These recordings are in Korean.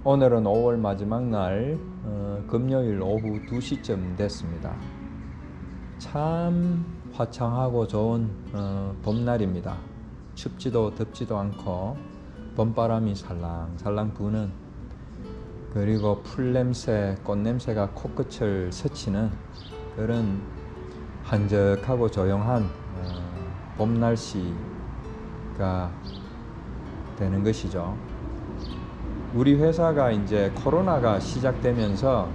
오늘은 5월 마지막 날 금요일 오후 2시쯤 됐습니다. 참 화창하고 좋은 봄날입니다. 춥지도 덥지도 않고 봄바람이 살랑살랑 부는, 그리고 풀냄새, 꽃냄새가 코끝을 스치는 그런 한적하고 조용한 봄 날씨가 되는 것이죠. 우리 회사가 이제 코로나가 시작되면서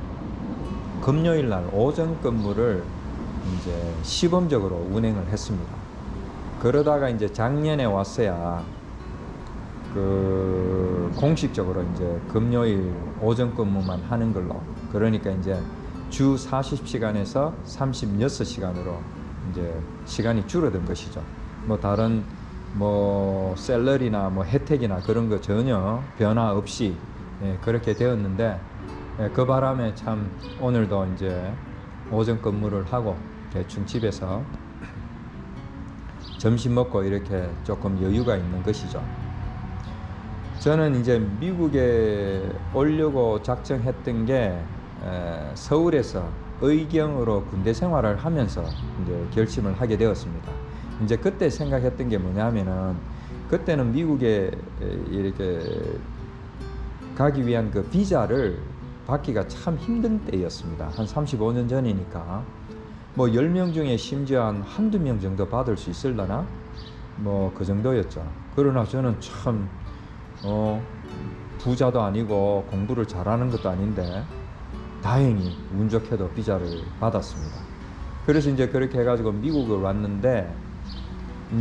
금요일 날 오전 근무를 이제 시범적으로 운행을 했습니다. 그러다가 이제 작년에 왔어야 공식적으로 이제 금요일 오전 근무만 하는 걸로, 그러니까 이제 주 40시간에서 36시간으로 이제 시간이 줄어든 것이죠. 뭐 다른 샐러리나 혜택이나 그런 거 전혀 변화 없이 그렇게 되었는데, 그 바람에 참 오늘도 이제 오전 근무를 하고 대충 집에서 점심 먹고 이렇게 조금 여유가 있는 것이죠. 저는 이제 미국에 오려고 작정했던 게 서울에서 의경으로 군대 생활을 하면서 이제 결심을 하게 되었습니다. 이제 그때 생각했던 게 뭐냐면은, 그때는 미국에 이렇게 가기 위한 그 비자를 받기가 참 힘든 때였습니다. 한 35년 전이니까 10명 중에 심지어 한두 명 정도 받을 수 있을라나 그 정도였죠. 그러나 저는 참 부자도 아니고 공부를 잘하는 것도 아닌데 다행히 운 좋게도 비자를 받았습니다. 그래서 이제 그렇게 해가지고 미국을 왔는데,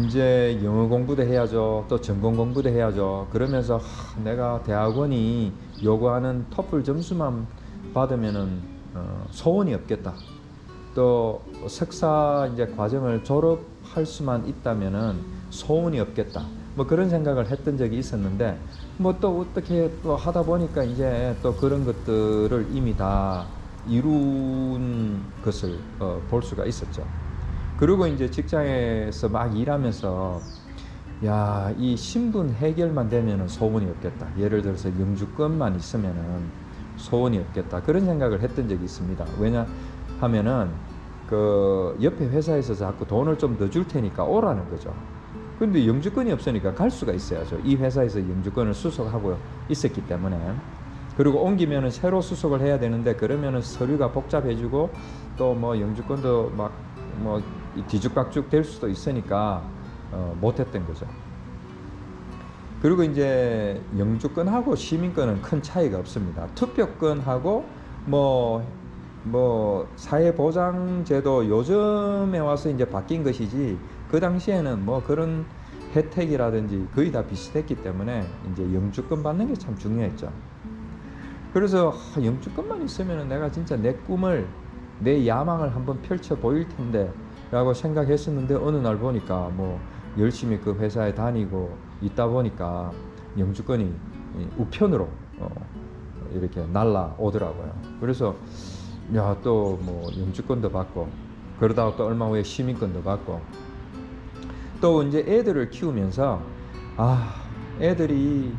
이제 영어 공부도 해야죠, 또 전공 공부도 해야죠. 그러면서 내가 대학원이 요구하는 토플 점수만 받으면은 소원이 없겠다, 또 석사 이제 과정을 졸업할 수만 있다면은 소원이 없겠다, 그런 생각을 했던 적이 있었는데, 또 어떻게 또 하다 보니까 이제 또 그런 것들을 이미 다 이룬 것을 볼 수가 있었죠. 그리고 이제 직장에서 막 일하면서, 야, 이 신분 해결만 되면은 소원이 없겠다, 예를 들어서 영주권만 있으면은 소원이 없겠다, 그런 생각을 했던 적이 있습니다. 왜냐하면은 그 옆에 회사에서 자꾸 돈을 좀 더 줄 테니까 오라는 거죠. 근데 영주권이 없으니까 갈 수가 있어야죠. 이 회사에서 영주권을 수속하고 있었기 때문에. 그리고 옮기면은 새로 수속을 해야 되는데, 그러면은 서류가 복잡해지고 또 영주권도 뒤죽박죽 될 수도 있으니까 못했던 거죠. 그리고 이제 영주권하고 시민권은 큰 차이가 없습니다. 투표권하고 사회보장제도 요즘에 와서 이제 바뀐 것이지, 그 당시에는 그런 혜택이라든지 거의 다 비슷했기 때문에 이제 영주권 받는 게 참 중요했죠. 그래서 영주권만 있으면 내가 진짜 내 꿈을, 내 야망을 한번 펼쳐 보일 텐데 라고 생각했었는데, 어느 날 보니까 열심히 그 회사에 다니고 있다 보니까 영주권이 우편으로 이렇게 날라오더라고요. 그래서 또 영주권도 받고, 그러다가 또 얼마 후에 시민권도 받고, 또 이제 애들을 키우면서 애들이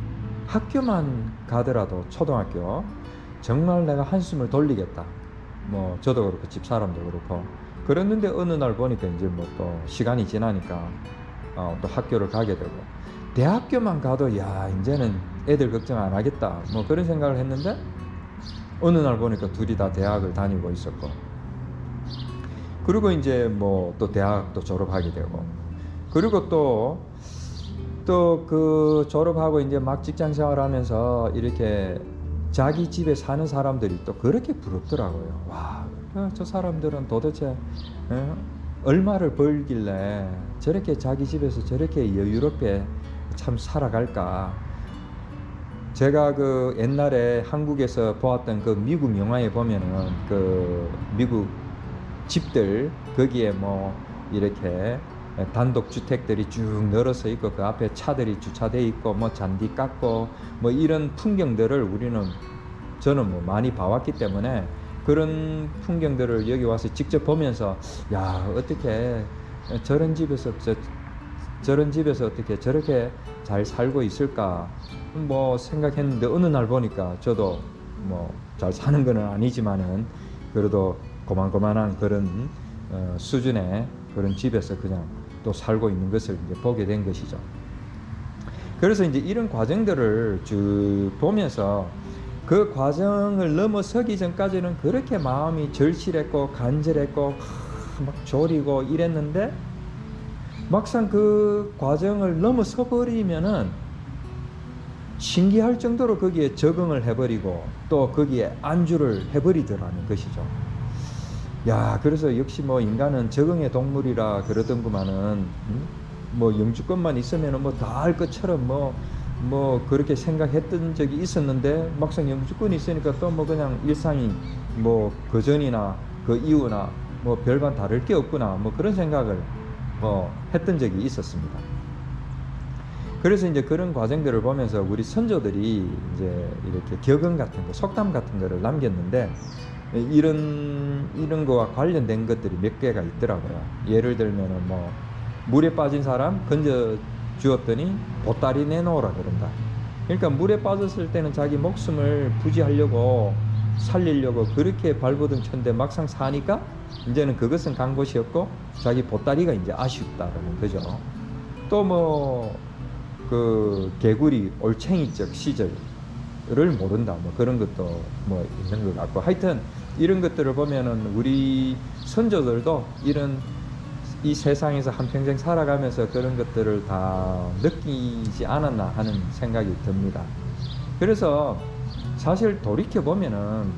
학교만 가더라도 초등학교 정말 내가 한숨을 돌리겠다, 저도 그렇고 집 사람도 그렇고 그랬는데, 어느 날 보니까 이제 또 시간이 지나니까 또 학교를 가게 되고, 대학교만 가도 이제는 애들 걱정 안 하겠다, 그런 생각을 했는데, 어느 날 보니까 둘이 다 대학을 다니고 있었고, 그리고 이제 또 대학도 졸업하게 되고, 그리고 또 그 졸업하고 이제 막 직장 생활하면서 이렇게 자기 집에 사는 사람들이 또 그렇게 부럽더라고요. 와, 저 사람들은 도대체 얼마를 벌길래 저렇게 자기 집에서 저렇게 여유롭게 참 살아갈까. 제가 그 옛날에 한국에서 보았던 그 미국 영화에 보면은 그 미국 집들, 거기에 이렇게 단독 주택들이 쭉 늘어서 있고, 그 앞에 차들이 주차돼 있고 잔디 깎고 이런 풍경들을 저는 많이 봐왔기 때문에, 그런 풍경들을 여기 와서 직접 보면서, 야, 어떻게 저런 집에서 저런 집에서 어떻게 저렇게 잘 살고 있을까 뭐 생각했는데 어느 날 보니까 저도 뭐 잘 사는 건 아니지만은 그래도 고만고만한 그런 수준의 그런 집에서 그냥 또 살고 있는 것을 이제 보게 된 것이죠. 그래서 이제 이런 과정들을 쭉 보면서 그 과정을 넘어서기 전까지는 그렇게 마음이 절실했고 간절했고 막 졸이고 이랬는데 막상 그 과정을 넘어서 버리면은 신기할 정도로 거기에 적응을 해버리고 또 거기에 안주를 해버리더라는 것이죠. 야, 그래서 역시 뭐 인간은 적응의 동물이라 그러던구만은 뭐 영주권만 있으면은 뭐 다 할 것처럼 뭐 그렇게 생각했던 적이 있었는데 막상 영주권이 있으니까 또 뭐 그냥 일상이 뭐 그 전이나 그 이후나 뭐 별반 다를 게 없구나 뭐 그런 생각을 뭐 했던 적이 있었습니다. 그래서 이제 그런 과정들을 보면서 우리 선조들이 이제 이렇게 격언 같은 거, 속담 같은 거를 남겼는데 이런 거와 관련된 것들이 몇 개가 있더라고요. 예를 들면은 뭐 물에 빠진 사람 건져 주었더니 보따리 내놓으라 그런다. 그러니까 물에 빠졌을 때는 자기 목숨을 부지하려고 살리려고 그렇게 발버둥 쳤는데 막상 사니까 이제는 그것은 간 곳이 없고 자기 보따리가 이제 아쉽다라는 거죠. 또 뭐 그 개구리 올챙이적 시절을 모른다 뭐 그런 것도 뭐 있는 것 같고 하여튼 이런 것들을 보면은 우리 선조들도 이런 이 세상에서 한평생 살아가면서 그런 것들을 다 느끼지 않았나 하는 생각이 듭니다. 그래서 사실 돌이켜 보면은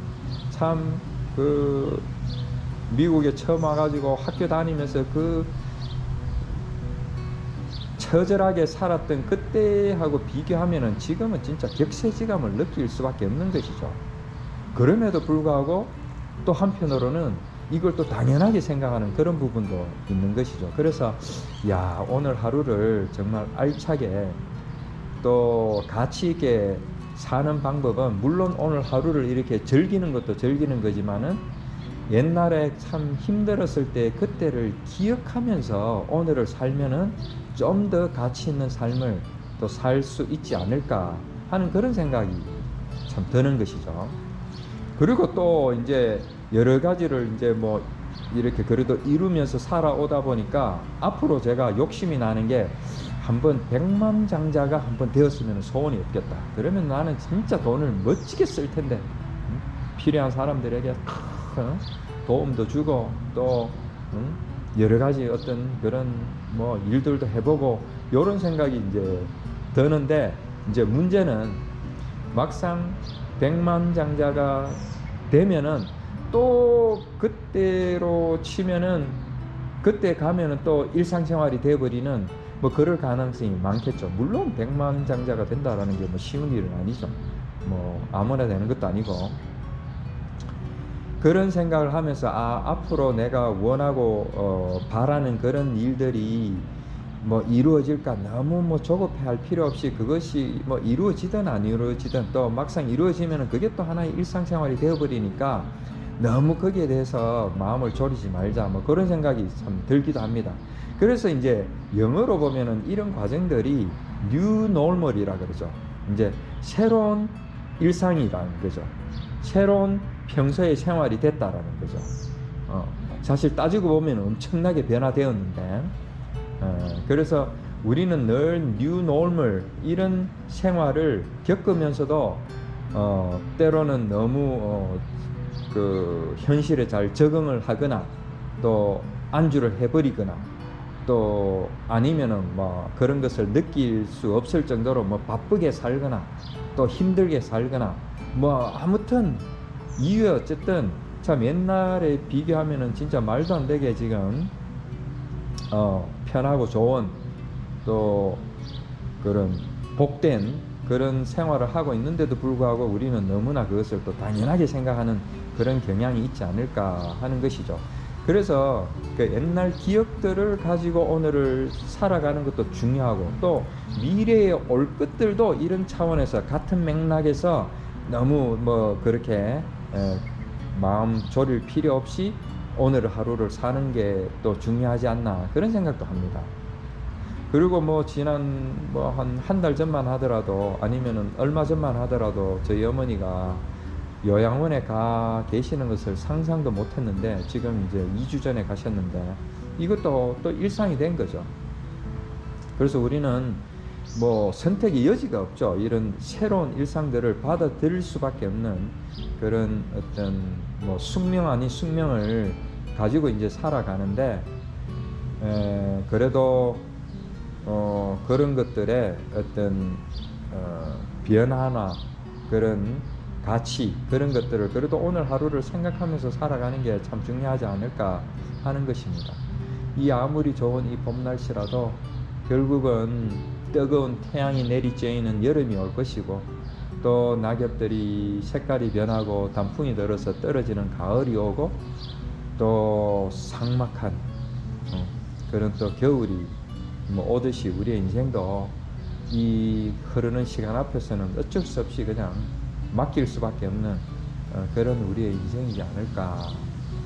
참 그 미국에 처음 와가지고 학교 다니면서 그 처절하게 살았던 그때하고 비교하면은 지금은 진짜 격세지감을 느낄 수밖에 없는 것이죠. 그럼에도 불구하고 또 한편으로는 이걸 또 당연하게 생각하는 그런 부분도 있는 것이죠. 그래서 야, 오늘 하루를 정말 알차게 또 가치 있게 사는 방법은 물론 오늘 하루를 이렇게 즐기는 것도 즐기는 거지만은 옛날에 참 힘들었을 때 그때를 기억하면서 오늘을 살면은 좀 더 가치 있는 삶을 또 살 수 있지 않을까 하는 그런 생각이 참 드는 것이죠. 그리고 또 이제 여러 가지를 이제 뭐 이렇게 그래도 이루면서 살아오다 보니까 앞으로 제가 욕심이 나는 게 한번 백만장자가 한번 되었으면 소원이 없겠다. 그러면 나는 진짜 돈을 멋지게 쓸 텐데 필요한 사람들에게 도움도 주고 또 여러 가지 어떤 그런 뭐 일들도 해보고 이런 생각이 이제 드는데 이제 문제는 막상 백만장자가 되면은 또 그때로 치면은 그때 가면은 또 일상생활이 돼버리는 뭐 그럴 가능성이 많겠죠. 물론 백만장자가 된다라는 게 뭐 쉬운 일은 아니죠. 뭐 아무나 되는 것도 아니고 그런 생각을 하면서 앞으로 내가 원하고 바라는 그런 일들이 뭐 이루어질까 너무 뭐 조급해할 필요 없이 그것이 뭐 이루어지든 안 이루어지든 또 막상 이루어지면은 그게 또 하나의 일상생활이 되어버리니까 너무 거기에 대해서 마음을 졸이지 말자 뭐 그런 생각이 참 들기도 합니다. 그래서 이제 영어로 보면은 이런 과정들이 new normal이라 그러죠. 이제 새로운 일상이라는 거죠. 새로운 평소의 생활이 됐다라는 거죠. 사실 따지고 보면 엄청나게 변화되었는데 그래서 우리는 늘 new normal 이런 생활을 겪으면서도 때로는 너무 그 현실에 잘 적응을 하거나 또 안주를 해버리거나 또 아니면은 뭐 그런 것을 느낄 수 없을 정도로 뭐 바쁘게 살거나 또 힘들게 살거나 뭐 아무튼 이유에 어쨌든 참 옛날에 비교하면은 진짜 말도 안 되게 지금 편하고 좋은 또 그런 복된 그런 생활을 하고 있는데도 불구하고 우리는 너무나 그것을 또 당연하게 생각하는 그런 경향이 있지 않을까 하는 것이죠. 그래서 그 옛날 기억들을 가지고 오늘을 살아가는 것도 중요하고 또 미래에 올 것들도 이런 차원에서 같은 맥락에서 너무 뭐 그렇게 마음 졸일 필요 없이 오늘 하루를 사는 게 또 중요하지 않나 그런 생각도 합니다. 그리고 뭐 지난 뭐 한 달 전만 하더라도 아니면은 얼마 전만 하더라도 저희 어머니가 요양원에 가 계시는 것을 상상도 못 했는데 지금 이제 2주 전에 가셨는데 이것도 또 일상이 된 거죠. 그래서 우리는 뭐 선택의 여지가 없죠. 이런 새로운 일상들을 받아들일 수밖에 없는 그런 어떤 뭐 숙명 아닌 숙명을 가지고 이제 살아가는데 그래도 그런 것들의 어떤 변화나 그런 가치 그런 것들을 그래도 오늘 하루를 생각하면서 살아가는 게 참 중요하지 않을까 하는 것입니다. 이 아무리 좋은 이 봄 날씨라도 결국은 뜨거운 태양이 내리쬐이는 여름이 올 것이고 또 낙엽들이 색깔이 변하고 단풍이 들어서 떨어지는 가을이 오고 또 삭막한 그런 또 겨울이 뭐 오듯이 우리의 인생도 이 흐르는 시간 앞에서는 어쩔 수 없이 그냥 맡길 수밖에 없는 그런 우리의 인생이지 않을까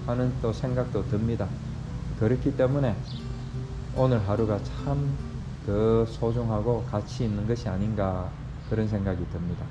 하는 또 생각도 듭니다. 그렇기 때문에 오늘 하루가 참 더 소중하고 가치 있는 것이 아닌가 그런 생각이 듭니다.